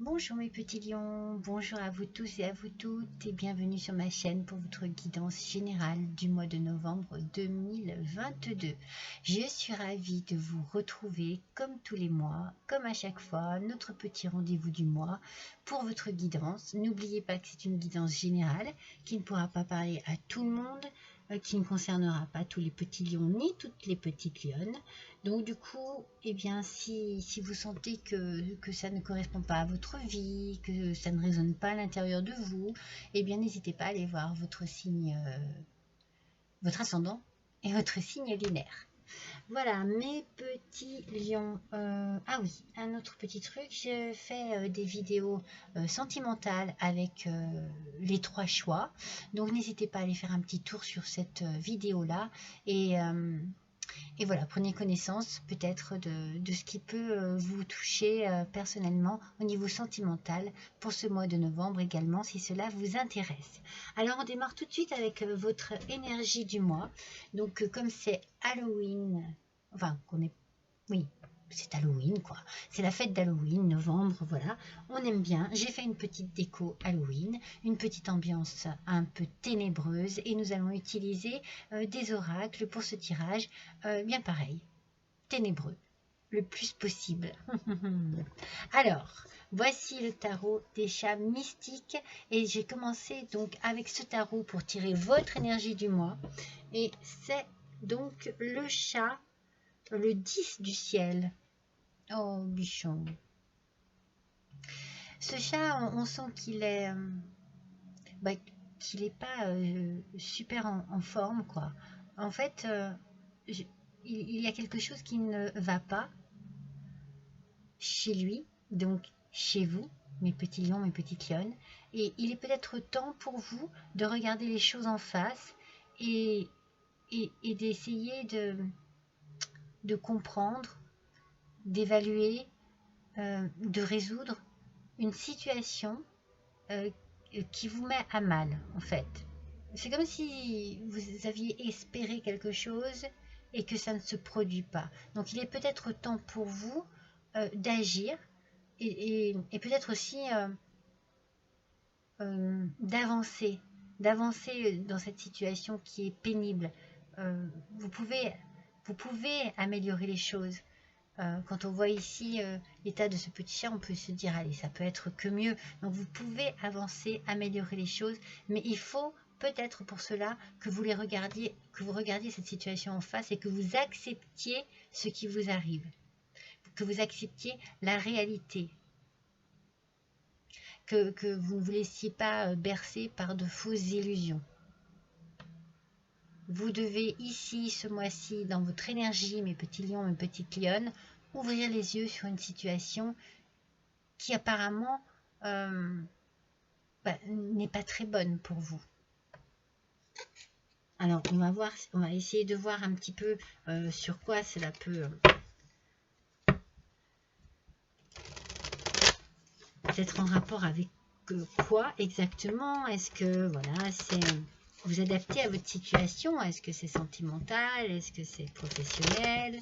Bonjour mes petits lions, bonjour à vous tous et à vous toutes et bienvenue sur ma chaîne pour votre guidance générale du mois de novembre 2022. Je suis ravie de vous retrouver comme tous les mois, comme à chaque fois, notre petit rendez-vous du mois pour votre guidance. N'oubliez pas que c'est une guidance générale qui ne pourra pas parler à tout le monde, qui ne concernera pas tous les petits lions ni toutes les petites lionnes. Donc du coup, eh bien, si vous sentez que ça ne correspond pas à votre vie, que ça ne résonne pas à l'intérieur de vous, eh bien, n'hésitez pas à aller voir votre signe, votre ascendant et votre signe lunaire. Voilà, mes petits lions. Ah oui, un autre petit truc, je fais des vidéos sentimentales avec les 3 choix. Donc n'hésitez pas à aller faire un petit tour sur cette vidéo-là et voilà, prenez connaissance peut-être de ce qui peut vous toucher personnellement au niveau sentimental pour ce mois de novembre également, si cela vous intéresse. Alors, on démarre tout de suite avec votre énergie du mois. Donc, comme c'est Halloween, enfin, oui, c'est Halloween quoi. C'est la fête d'Halloween, novembre, voilà. On aime bien. J'ai fait une petite déco Halloween, une petite ambiance un peu ténébreuse et nous allons utiliser des oracles pour ce tirage. Bien pareil, ténébreux, le plus possible. Alors, voici le tarot des chats mystiques et j'ai commencé donc avec ce tarot pour tirer votre énergie du mois et c'est donc le chat, le 10 du ciel. Oh, bichon. Ce chat, on sent qu'il est, qu'il n'est pas super en forme, quoi. En fait, il y a quelque chose qui ne va pas chez lui, donc chez vous, mes petits lions, mes petites lionnes. Et il est peut-être temps pour vous de regarder les choses en face et d'essayer de comprendre, d'évaluer, de résoudre une situation qui vous met à mal, en fait. C'est comme si vous aviez espéré quelque chose et que ça ne se produit pas. Donc il est peut-être temps pour vous d'agir et peut-être aussi d'avancer dans cette situation qui est pénible. Vous pouvez améliorer les choses. Quand on voit ici l'état de ce petit chat, on peut se dire allez, ça peut être que mieux. Donc vous pouvez avancer, améliorer les choses, mais il faut peut-être pour cela que vous regardiez cette situation en face et que vous acceptiez ce qui vous arrive, que vous acceptiez la réalité, que vous ne vous laissiez pas bercer par de fausses illusions. Vous devez ici, ce mois-ci, dans votre énergie, mes petits lions, mes petites lionnes, ouvrir les yeux sur une situation qui apparemment n'est pas très bonne pour vous. Alors, on va essayer de voir un petit peu sur quoi cela peut être en rapport avec quoi exactement. Est-ce que, voilà, c'est vous adapter à votre situation? Est-ce que c'est sentimental? Est-ce que c'est professionnel?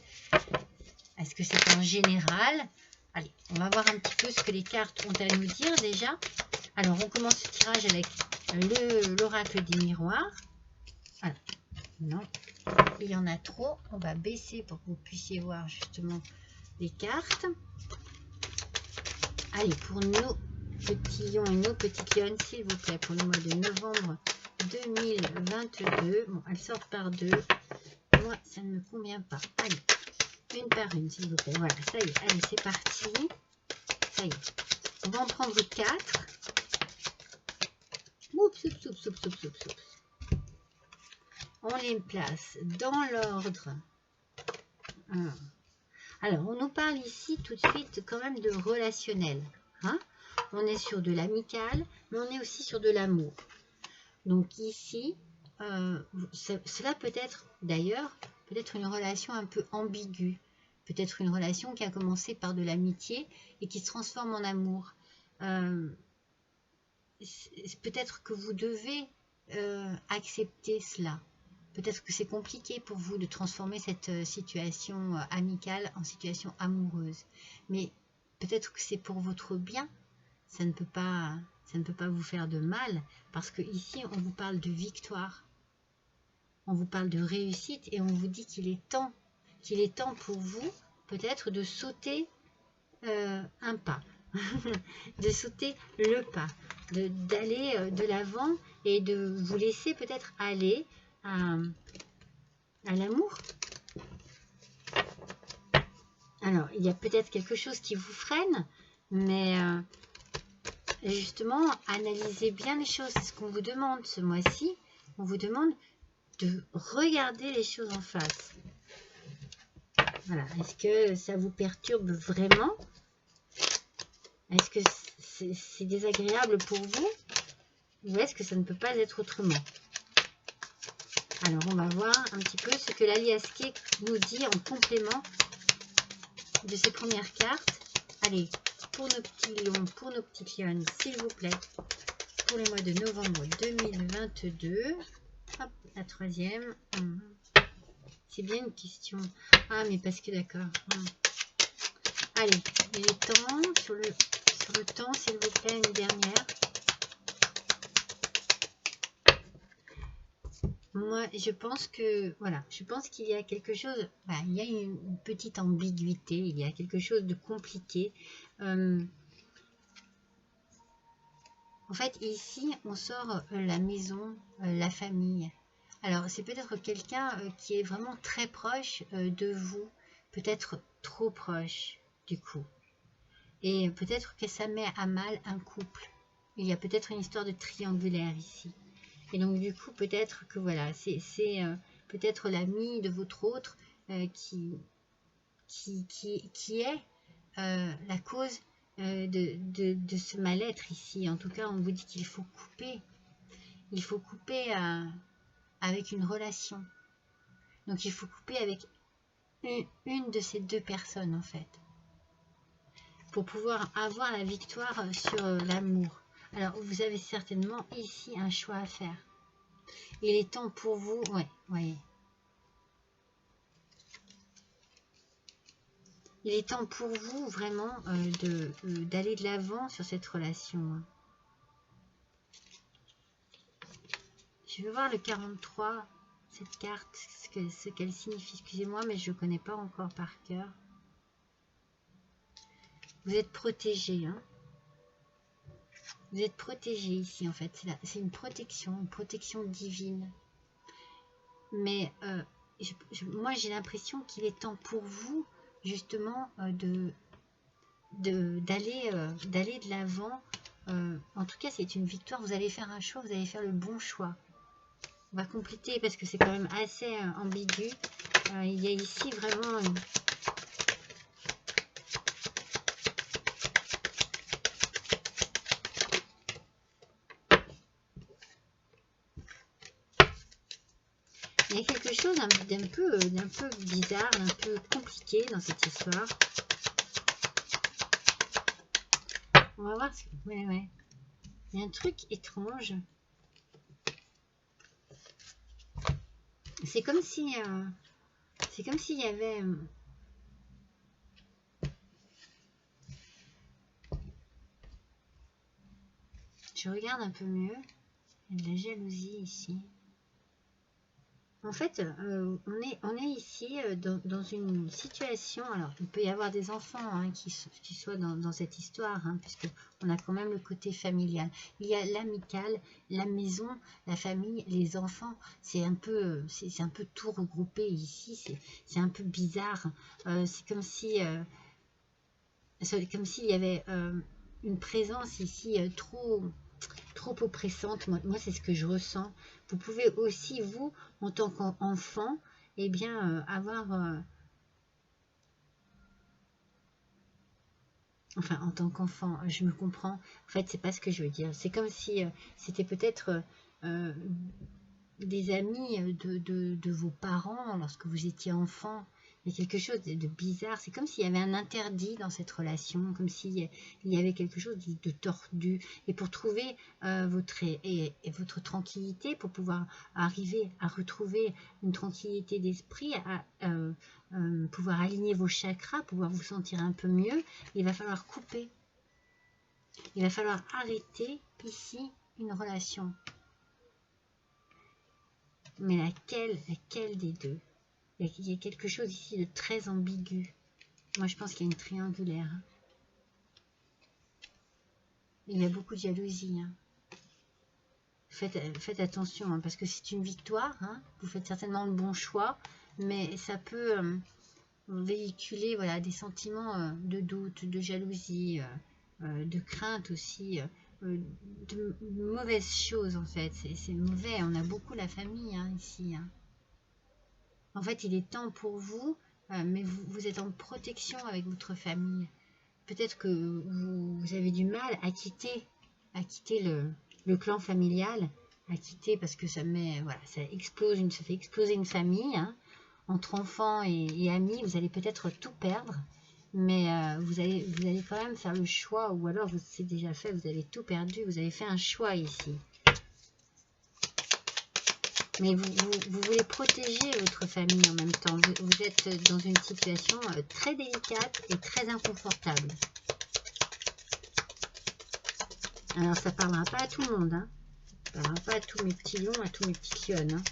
Est-ce que c'est en général? Allez, on va voir un petit peu ce que les cartes ont à nous dire déjà. Alors, on commence ce tirage avec l'oracle des miroirs. Alors, non, il y en a trop. On va baisser pour que vous puissiez voir justement les cartes. Allez, pour nos petits lions et nos petites lionnes, s'il vous plaît, pour le mois de novembre 2022. Bon, elles sortent par deux. Moi, ça ne me convient pas. Allez, une par une, s'il vous plaît. Voilà, ça y est. Allez, c'est parti. Ça y est. On va en prendre 4. Oups, oups, oups, oups, oups, oups, oups. On les place dans l'ordre. Alors, on nous parle ici tout de suite quand même de relationnel. Hein? On est sur de l'amical, mais on est aussi sur de l'amour. Donc ici, cela peut être d'ailleurs, peut-être une relation un peu ambiguë. Peut-être une relation qui a commencé par de l'amitié et qui se transforme en amour. Peut-être que vous devez accepter cela. Peut-être que c'est compliqué pour vous de transformer cette situation amicale en situation amoureuse. Mais peut-être que c'est pour votre bien ça ne peut pas vous faire de mal, parce que ici on vous parle de victoire, on vous parle de réussite, et on vous dit qu'il est temps pour vous peut-être de sauter un pas, de sauter le pas, d'aller de l'avant et de vous laisser peut-être aller à l'amour. Alors, il y a peut-être quelque chose qui vous freine, mais justement, analysez bien les choses. C'est ce qu'on vous demande ce mois-ci. On vous demande de regarder les choses en face. Voilà. Est-ce que ça vous perturbe vraiment? Est-ce que c'est désagréable pour vous? Ou est-ce que ça ne peut pas être autrement? Alors, on va voir un petit peu ce que l'Aliasqué nous dit en complément de ces premières cartes. Allez, pour nos petits lions, pour nos petites lionnes, s'il vous plaît, pour les mois de novembre 2022. Hop, la troisième. C'est bien une question. Ah, mais parce que d'accord. Allez, il est temps, sur le temps, s'il vous plaît, une dernière. Moi, je pense que, voilà, je pense qu'il y a quelque chose, il y a une petite ambiguïté, il y a quelque chose de compliqué. En fait, ici, on sort la maison, la famille. Alors, c'est peut-être quelqu'un qui est vraiment très proche de vous, peut-être trop proche, du coup. Et peut-être que ça met à mal un couple. Il y a peut-être une histoire de triangulaire ici. Et donc, du coup, peut-être que voilà, c'est peut-être l'ami de votre autre qui est la cause de ce mal-être ici. En tout cas, on vous dit qu'il faut couper. Il faut couper avec une relation. Donc, il faut couper avec une de ces deux personnes, en fait, pour pouvoir avoir la victoire sur l'amour. Alors, vous avez certainement ici un choix à faire. Il est temps pour vous, ouais, voyez. Il est temps pour vous vraiment d'aller de l'avant sur cette relation. Je veux voir le 43, cette carte, ce qu'elle signifie. Excusez-moi, mais je ne connais pas encore par cœur. Vous êtes protégé, hein. Vous êtes protégé ici, en fait. C'est une protection divine. Mais moi, j'ai l'impression qu'il est temps pour vous, justement, d'aller de l'avant. En tout cas, c'est une victoire. Vous allez faire un choix, vous allez faire le bon choix. On va compléter parce que c'est quand même assez ambigu. Il y a ici vraiment... Il y a quelque chose d'un peu bizarre, un peu compliqué dans cette histoire. On va voir. Ouais. Il y a un truc étrange. C'est comme si... c'est comme s'il y avait... je regarde un peu mieux. Il y a de la jalousie ici. En fait, on est ici dans une situation, alors il peut y avoir des enfants hein, qui soient dans cette histoire, hein, puisque on a quand même le côté familial. Il y a l'amical, la maison, la famille, les enfants, c'est un peu tout regroupé ici, c'est un peu bizarre. C'est comme s'il y avait une présence ici trop oppressante. Moi c'est ce que je ressens. Vous pouvez aussi, vous, en tant qu'enfant, eh bien, avoir... enfin, en tant qu'enfant, je me comprends. En fait, c'est pas ce que je veux dire. C'est comme si c'était peut-être des amis de vos parents lorsque vous étiez enfant. Il y a quelque chose de bizarre. C'est comme s'il y avait un interdit dans cette relation, comme s'il y avait quelque chose de tordu. Et pour trouver votre tranquillité, pour pouvoir arriver à retrouver une tranquillité d'esprit, à pouvoir aligner vos chakras, pouvoir vous sentir un peu mieux, il va falloir couper. Il va falloir arrêter ici une relation. Mais laquelle des deux? Il y a quelque chose ici de très ambigu. Moi, je pense qu'il y a une triangulaire. Il y a beaucoup de jalousie. Hein. Faites attention, hein, parce que c'est une victoire. Hein. Vous faites certainement le bon choix, mais ça peut véhiculer voilà, des sentiments de doute, de jalousie, de crainte aussi, de mauvaises choses en fait. C'est mauvais. On a beaucoup la famille hein, ici. Hein. En fait, il est temps pour vous, mais vous êtes en protection avec votre famille. Peut-être que vous avez du mal à quitter le clan familial, à quitter parce que ça met, voilà, ça fait exploser une famille. Hein. Entre enfants et amis, vous allez peut-être tout perdre, mais vous allez quand même faire le choix, ou alors c'est déjà fait, vous avez tout perdu, vous avez fait un choix ici. Mais vous voulez protéger votre famille en même temps. Vous êtes dans une situation très délicate et très inconfortable. Alors, ça ne parlera pas à tout le monde. Hein. Ça ne parlera pas à tous mes petits lions, à tous mes petites lionnes. Hein.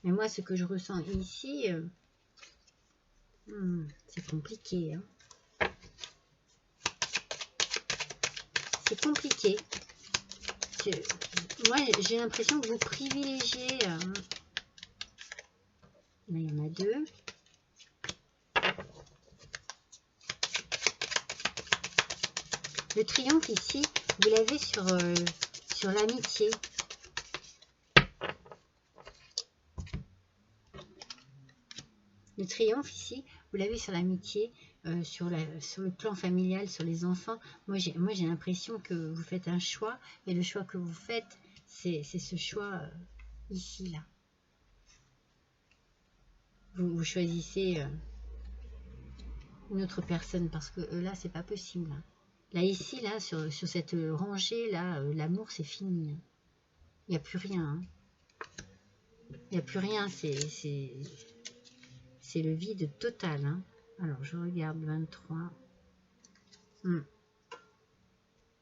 Mais moi, ce que je ressens ici, c'est compliqué. Hein. C'est compliqué. Moi, j'ai l'impression que vous privilégiez... là, il y en a deux. Le triomphe ici, vous l'avez sur l'amitié. Le triomphe ici, vous l'avez sur l'amitié, sur le plan familial, sur les enfants. Moi, j'ai l'impression que vous faites un choix, et le choix que vous faites, c'est ce choix ici, là. Vous choisissez une autre personne, parce que là, c'est pas possible. Hein. Là, ici, là, sur cette rangée, là, l'amour, c'est fini. Hein. Il n'y a plus rien. Hein. Il n'y a plus rien, c'est le vide total. Hein. Alors, je regarde 23.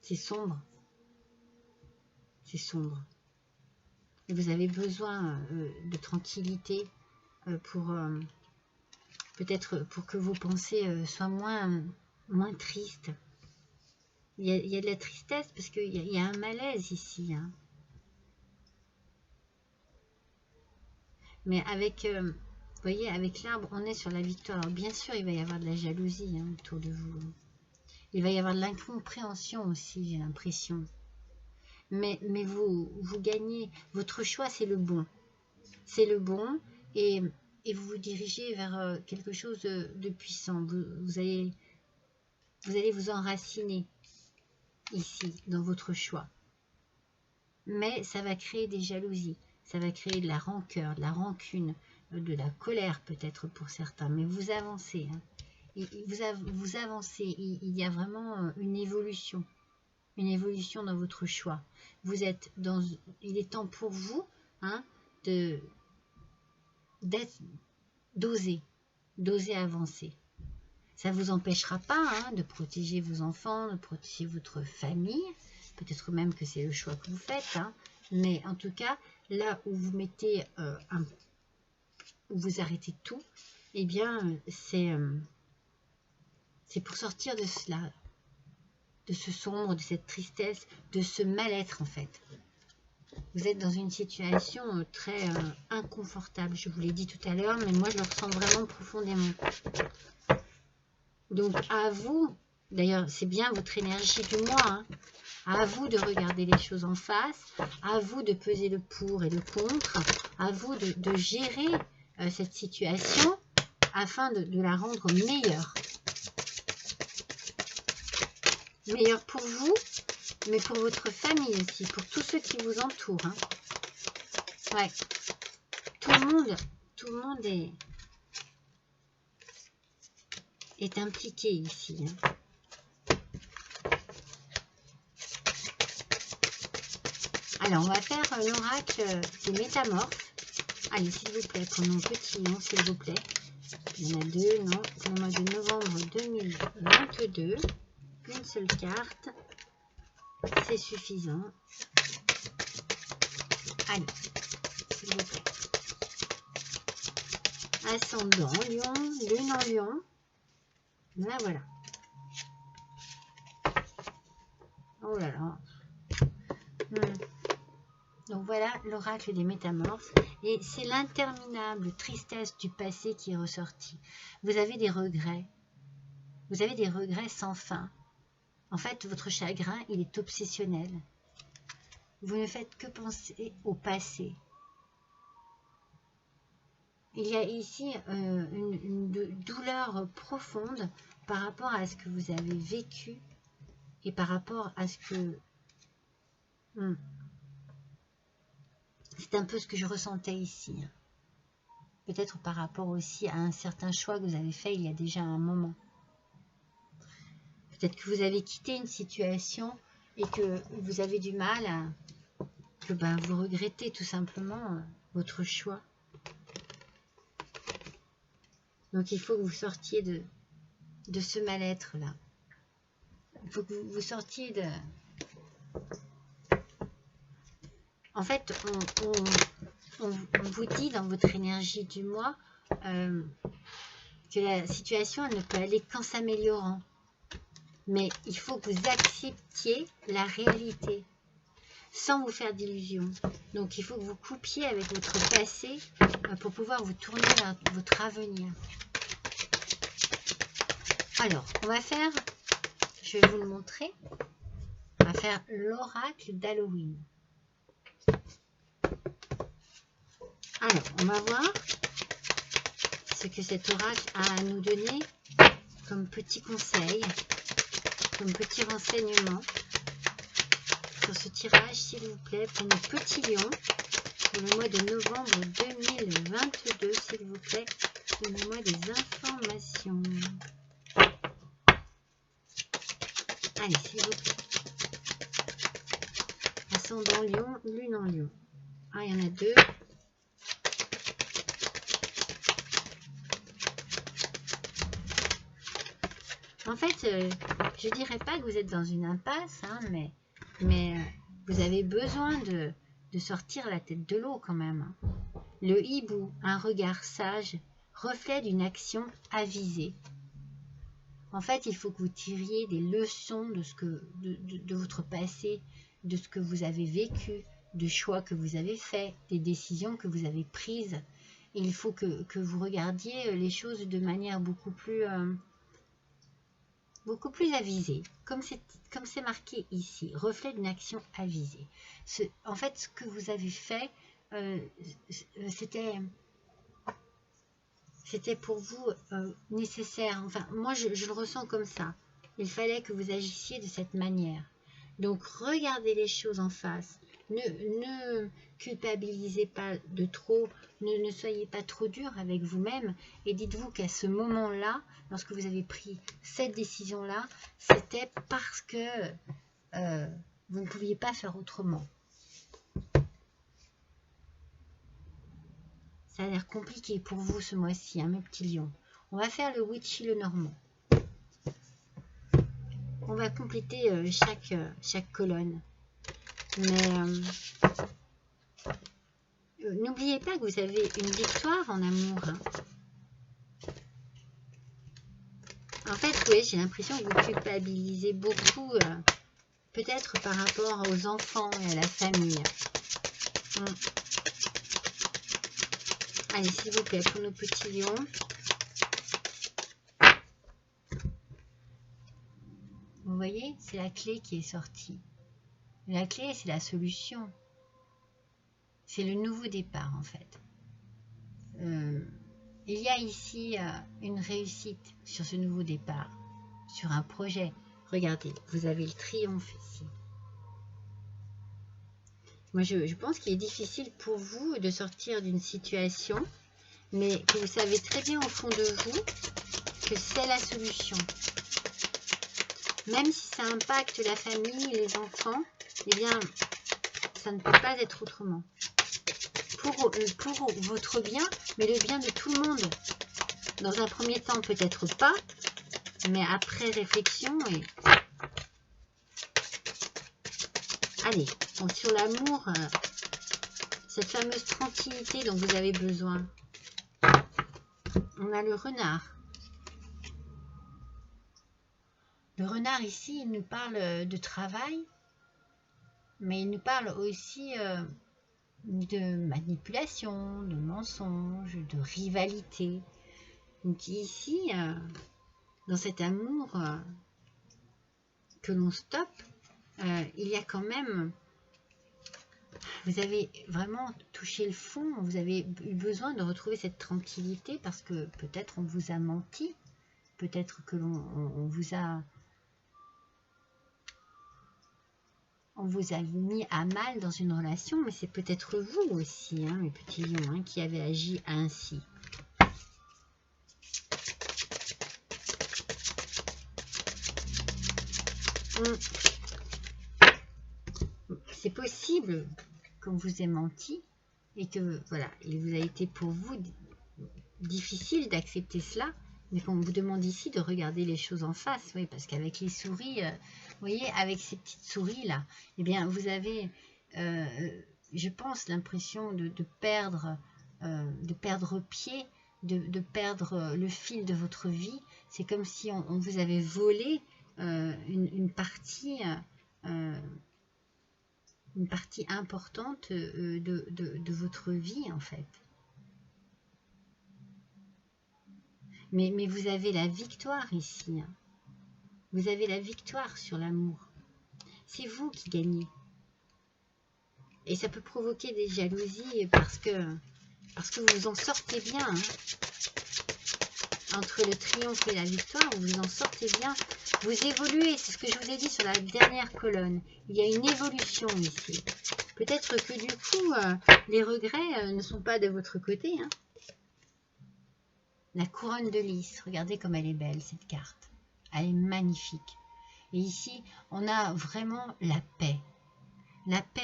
C'est sombre. C'est sombre. Et vous avez besoin de tranquillité pour peut-être pour que vos pensées soient moins tristes. Il y a de la tristesse parce qu'il y a un malaise ici. Hein. Mais avec... vous voyez, avec l'arbre, on est sur la victoire. Alors, bien sûr, il va y avoir de la jalousie hein, autour de vous. Il va y avoir de l'incompréhension aussi, j'ai l'impression. Mais vous gagnez. Votre choix, c'est le bon. C'est le bon. Et vous vous dirigez vers quelque chose de puissant. Vous allez vous enraciner ici, dans votre choix. Mais ça va créer des jalousies. Ça va créer de la rancœur, de la rancune, de la colère peut-être pour certains, mais vous avancez. Hein. Vous avancez, il y a vraiment une évolution dans votre choix. Vous êtes dans, il est temps pour vous hein, d'oser avancer. Ça ne vous empêchera pas hein, de protéger vos enfants, de protéger votre famille, peut-être même que c'est le choix que vous faites, hein, mais en tout cas, là où vous mettez où vous arrêtez tout, eh bien, c'est pour sortir de cela, de ce sombre, de cette tristesse, de ce mal-être en fait. Vous êtes dans une situation très inconfortable, je vous l'ai dit tout à l'heure, mais moi je le ressens vraiment profondément. Donc à vous, d'ailleurs c'est bien votre énergie du mois, hein, à vous de regarder les choses en face, à vous de peser le pour et le contre, à vous de gérer cette situation afin de la rendre meilleure. Meilleure pour vous, mais pour votre famille aussi, pour tous ceux qui vous entourent. Hein. Ouais. Tout le monde est impliqué ici. Hein. Alors, on va faire l'oracle des métamorphes. Allez, s'il vous plaît, prenons petit nom, s'il vous plaît. Il y en a deux, non. Pour le mois de novembre 2022. une seule carte. C'est suffisant. Allez, s'il vous plaît. Ascendant Lion, Lune en Lion. Là, voilà. Oh là là. Donc voilà l'oracle des métamorphes. Et c'est l'interminable tristesse du passé qui est ressortie. Vous avez des regrets. Vous avez des regrets sans fin. En fait, votre chagrin, il est obsessionnel. Vous ne faites que penser au passé. Il y a ici une douleur profonde par rapport à ce que vous avez vécu et par rapport à ce que... C'est un peu ce que je ressentais ici. Peut-être par rapport aussi à un certain choix que vous avez fait il y a déjà un moment. Peut-être que vous avez quitté une situation et que vous avez du mal à... que vous regrettez tout simplement votre choix. Donc il faut que vous sortiez de ce mal-être là. Il faut que vous sortiez de... En fait, on vous dit dans votre énergie du mois que la situation elle ne peut aller qu'en s'améliorant. Mais il faut que vous acceptiez la réalité sans vous faire d'illusions. Donc il faut que vous coupiez avec votre passé pour pouvoir vous tourner vers votre avenir. Alors, on va faire, je vais vous le montrer, on va faire l'oracle d'Halloween. Alors, on va voir ce que cet oracle a à nous donner comme petit conseil, comme petit renseignement sur ce tirage, s'il vous plaît, pour nos petits lions, pour le mois de novembre 2022, s'il vous plaît, donnez-moi des informations. Allez, s'il vous plaît. Ascendant Lion, Lune en Lion. Ah, il y en a deux. En fait, je dirais pas que vous êtes dans une impasse, hein, mais vous avez besoin de sortir la tête de l'eau quand même. Le hibou, un regard sage, reflet d'une action avisée. En fait, il faut que vous tiriez des leçons de votre passé, de ce que vous avez vécu, de choix que vous avez faits, des décisions que vous avez prises. Et il faut que vous regardiez les choses de manière beaucoup plus avisée, comme c'est marqué ici, reflet d'une action avisée. En fait, ce que vous avez fait, c'était pour vous nécessaire. Enfin, moi, je le ressens comme ça. Il fallait que vous agissiez de cette manière. Donc, regardez les choses en face. Ne culpabilisez pas de trop. Ne soyez pas trop dur avec vous-même. Et dites-vous qu'à ce moment-là, lorsque vous avez pris cette décision-là, c'était parce que vous ne pouviez pas faire autrement. Ça a l'air compliqué pour vous ce mois-ci, hein, mes petits lions. On va faire le Witchy le Normand. On va compléter chaque colonne. Mais n'oubliez pas que vous avez une victoire en amour. Hein. En fait, oui, j'ai l'impression que vous culpabilisez beaucoup, peut-être par rapport aux enfants et à la famille. Allez, s'il vous plaît, pour nos petits lions. Vous voyez, c'est la clé qui est sortie. La clé, c'est la solution. C'est le nouveau départ, en fait. Il y a ici une réussite sur ce nouveau départ, sur un projet. Regardez, vous avez le triomphe ici. Moi, je pense qu'il est difficile pour vous de sortir d'une situation, mais que vous savez très bien au fond de vous que c'est la solution. Même si ça impacte la famille, les enfants, eh bien, ça ne peut pas être autrement. Pour votre bien, mais le bien de tout le monde. Dans un premier temps, peut-être pas, mais après réflexion, Allez, donc sur l'amour, cette fameuse tranquillité dont vous avez besoin. On a le renard. Le renard ici, il nous parle de travail, mais il nous parle aussi de manipulation, de mensonge, de rivalité. Donc ici, dans cet amour que l'on stoppe, il y a quand même, vous avez vraiment touché le fond, vous avez eu besoin de retrouver cette tranquillité parce que peut-être on vous a menti, peut-être que on vous a mis à mal dans une relation, mais c'est peut-être vous aussi, hein, mes petits lions, hein, qui avez agi ainsi. C'est possible qu'on vous ait menti et que voilà, il vous a été pour vous difficile d'accepter cela, mais qu'on vous demande ici de regarder les choses en face, oui, parce qu'avec les souris, vous voyez, avec ces petites souris là, eh bien vous avez, je pense, l'impression de perdre pied, de perdre le fil de votre vie. C'est comme si on vous avait volé une partie importante de votre vie en fait. Mais vous avez la victoire ici. Vous avez la victoire sur l'amour. C'est vous qui gagnez. Et ça peut provoquer des jalousies parce que vous vous en sortez bien. Hein. Entre le triomphe et la victoire, vous vous en sortez bien. Vous évoluez, c'est ce que je vous ai dit sur la dernière colonne. Il y a une évolution ici. Peut-être que du coup, les regrets ne sont pas de votre côté. Hein. La couronne de lys, regardez comme elle est belle cette carte. Elle est magnifique. Et ici, on a vraiment la paix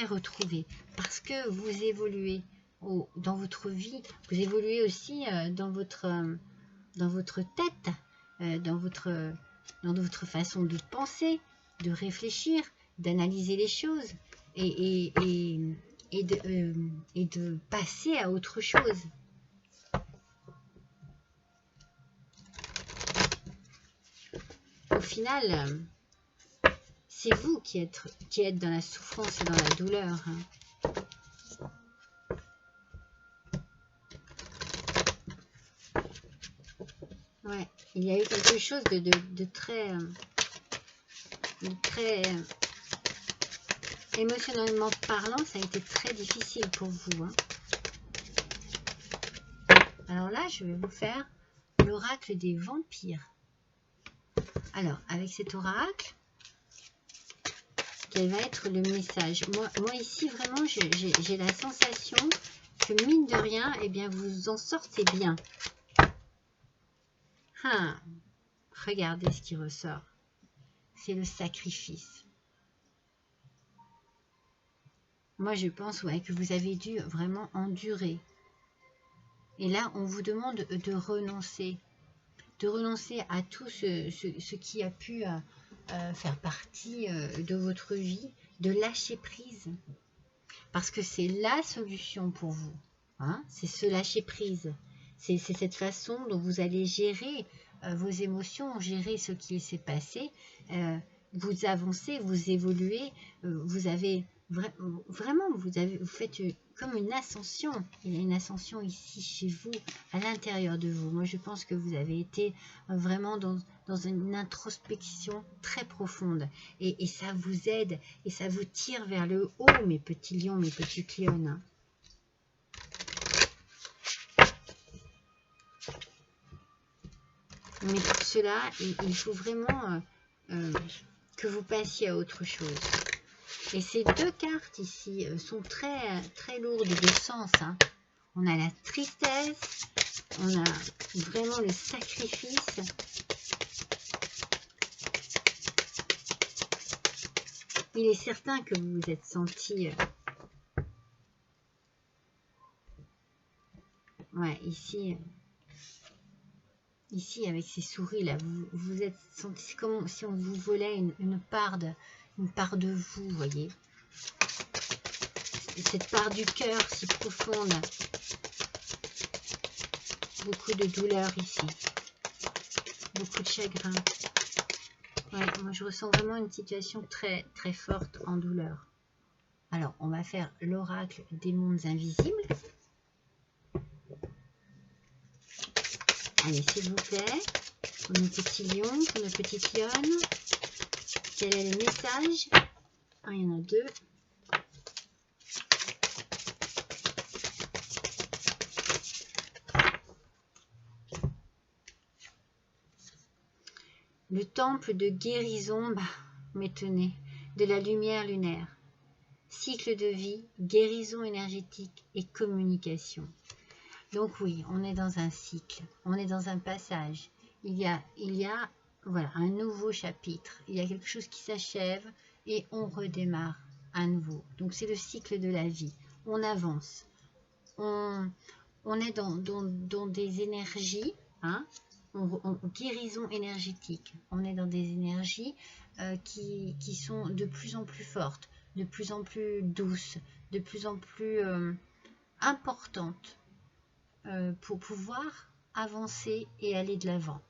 retrouvée. Parce que vous évoluez dans votre vie, vous évoluez aussi dans votre tête, dans votre façon de penser, de réfléchir, d'analyser les choses et de passer à autre chose. Au final, c'est vous qui êtes dans la souffrance et dans la douleur. Hein. Ouais, il y a eu quelque chose de très émotionnellement parlant, ça a été très difficile pour vous. Hein. Alors là, je vais vous faire l'oracle des vampires. Alors, avec cet oracle, quel va être le message? Moi ici, vraiment, j'ai la sensation que, mine de rien, eh bien, vous en sortez bien. Regardez ce qui ressort. C'est le sacrifice. Moi, je pense que vous avez dû vraiment endurer. Et là, on vous demande de renoncer. De renoncer à tout ce qui a pu faire partie de votre vie, de lâcher prise. Parce que c'est la solution pour vous. Hein, c'est ce lâcher prise. C'est cette façon dont vous allez gérer vos émotions, gérer ce qui s'est passé. Vous avancez, vous évoluez, vous avez vraiment, vous faites comme une ascension. Il y a une ascension ici chez vous, à l'intérieur de vous. Moi, je pense que vous avez été vraiment dans une introspection très profonde. Et ça vous aide et ça vous tire vers le haut, mes petits lions, mes petites lionnes. Mais pour cela, il faut vraiment que vous passiez à autre chose. Et ces deux cartes ici sont très lourdes de sens. Hein. On a la tristesse, on a vraiment le sacrifice. Il est certain que vous vous êtes senti... ouais, ici, avec ces souris là, vous vous êtes senti comme si on vous volait une part de vous, voyez. cette part du cœur si profonde. Beaucoup de douleur ici. Beaucoup de chagrin. Ouais, moi je ressens vraiment une situation très très forte en douleur. Alors, on va faire l'oracle des mondes invisibles. Allez, s'il vous plaît, pour nos petits lions, pour nos petites lionnes, quel est le message? Ah, il y en a deux. Le temple de guérison, m'étonnait, de la lumière lunaire. Cycle de vie, guérison énergétique et communication. Donc oui, on est dans un cycle, on est dans un passage. Il y a voilà, un nouveau chapitre. Il y a quelque chose qui s'achève et on redémarre à nouveau. Donc c'est le cycle de la vie. On avance. On est dans des énergies, hein, guérison énergétique. On est dans des énergies qui sont de plus en plus fortes, de plus en plus douces, de plus en plus importantes pour pouvoir avancer et aller de l'avant.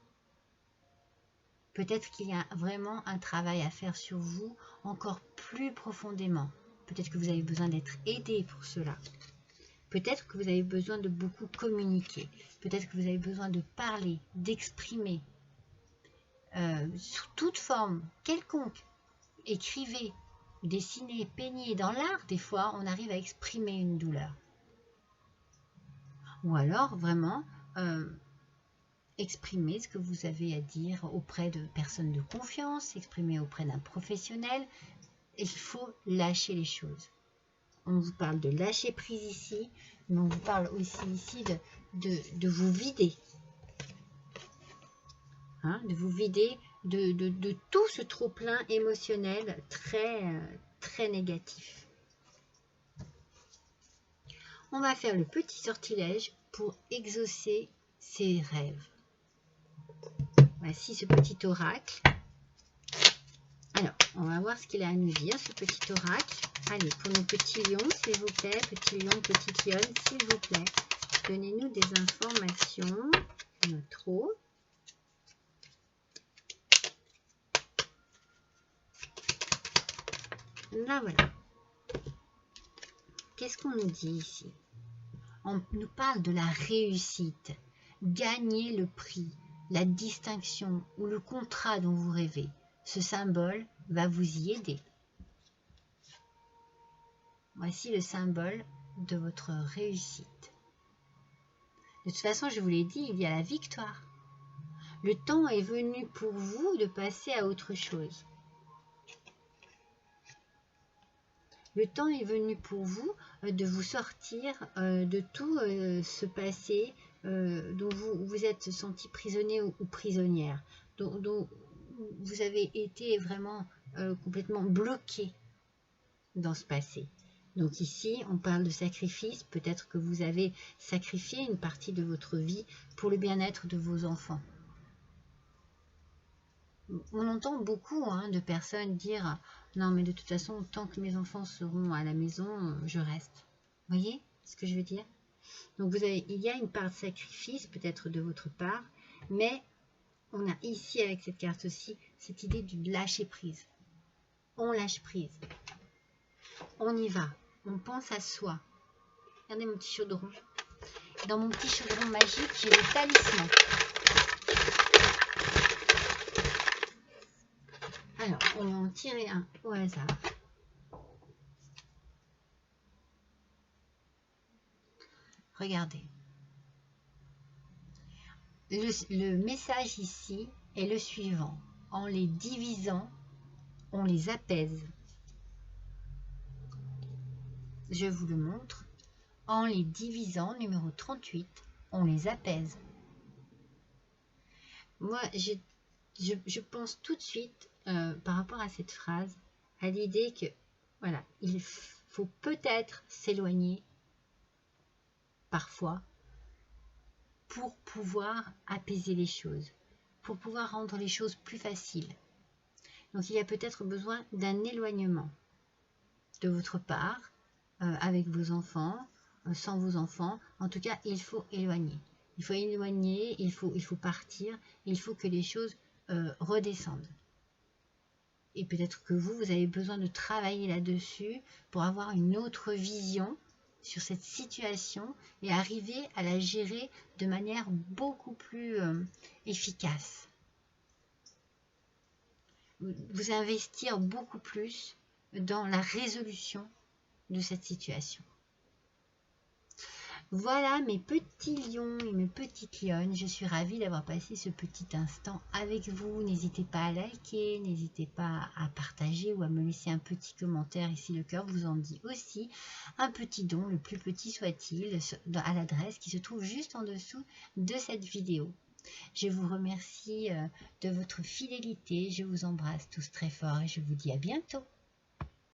Peut-être qu'il y a vraiment un travail à faire sur vous encore plus profondément. Peut-être que vous avez besoin d'être aidé pour cela. Peut-être que vous avez besoin de beaucoup communiquer. Peut-être que vous avez besoin de parler, d'exprimer. Sous toute forme, quelconque. Écrivez, dessinez, peignez. Dans l'art, des fois, on arrive à exprimer une douleur. Ou alors, vraiment, exprimer ce que vous avez à dire auprès de personnes de confiance, exprimer auprès d'un professionnel. Il faut lâcher les choses. On vous parle de lâcher prise ici, mais on vous parle aussi ici de vous vider. Hein, de vous vider de tout ce trop-plein émotionnel très négatif. On va faire le petit sortilège pour exaucer ses rêves. Voici ce petit oracle. Alors, on va voir ce qu'il a à nous dire, ce petit oracle. Allez, pour nos petits lions, s'il vous plaît, petits lions, petites lionnes, s'il vous plaît, donnez-nous des informations. Il y en a trop. Là, voilà. Qu'est-ce qu'on nous dit ici? On nous parle de la réussite. Gagner le prix, la distinction ou le contrat dont vous rêvez. Ce symbole va vous y aider. Voici le symbole de votre réussite. De toute façon, je vous l'ai dit, il y a la victoire. Le temps est venu pour vous de passer à autre chose. Le temps est venu pour vous de vous sortir de tout ce passé dont vous vous êtes senti prisonnier ou prisonnière, dont vous avez été vraiment complètement bloqué dans ce passé. Donc ici, on parle de sacrifice. Peut-être que vous avez sacrifié une partie de votre vie pour le bien-être de vos enfants. On entend beaucoup de personnes dire « Non, mais de toute façon, tant que mes enfants seront à la maison, je reste. » Vous voyez ce que je veux dire? Donc il y a une part de sacrifice peut-être de votre part, mais on a ici avec cette carte aussi cette idée du lâcher prise. On lâche prise. On y va. On pense à soi. Regardez mon petit chaudron. Dans mon petit chaudron magique, j'ai le talisman. Alors, on va en tirer un au hasard. Regardez. Le message ici est le suivant. En les divisant, on les apaise. Je vous le montre. En les divisant, numéro 38, on les apaise. Moi, je pense tout de suite, par rapport à cette phrase, à l'idée que, voilà, il faut peut-être s'éloigner, parfois, pour pouvoir apaiser les choses, pour pouvoir rendre les choses plus faciles. Donc, il y a peut-être besoin d'un éloignement. de votre part, avec vos enfants, sans vos enfants. En tout cas, il faut éloigner. Il faut éloigner, il faut partir, il faut que les choses redescendent. Et peut-être que vous avez besoin de travailler là-dessus pour avoir une autre vision sur cette situation et arriver à la gérer de manière beaucoup plus efficace. Vous investir beaucoup plus dans la résolution de cette situation. Voilà mes petits lions et mes petites lionnes, je suis ravie d'avoir passé ce petit instant avec vous. N'hésitez pas à liker, n'hésitez pas à partager ou à me laisser un petit commentaire et si le cœur vous en dit aussi, un petit don, le plus petit soit-il, à l'adresse qui se trouve juste en dessous de cette vidéo. Je vous remercie de votre fidélité, je vous embrasse tous très fort et je vous dis à bientôt.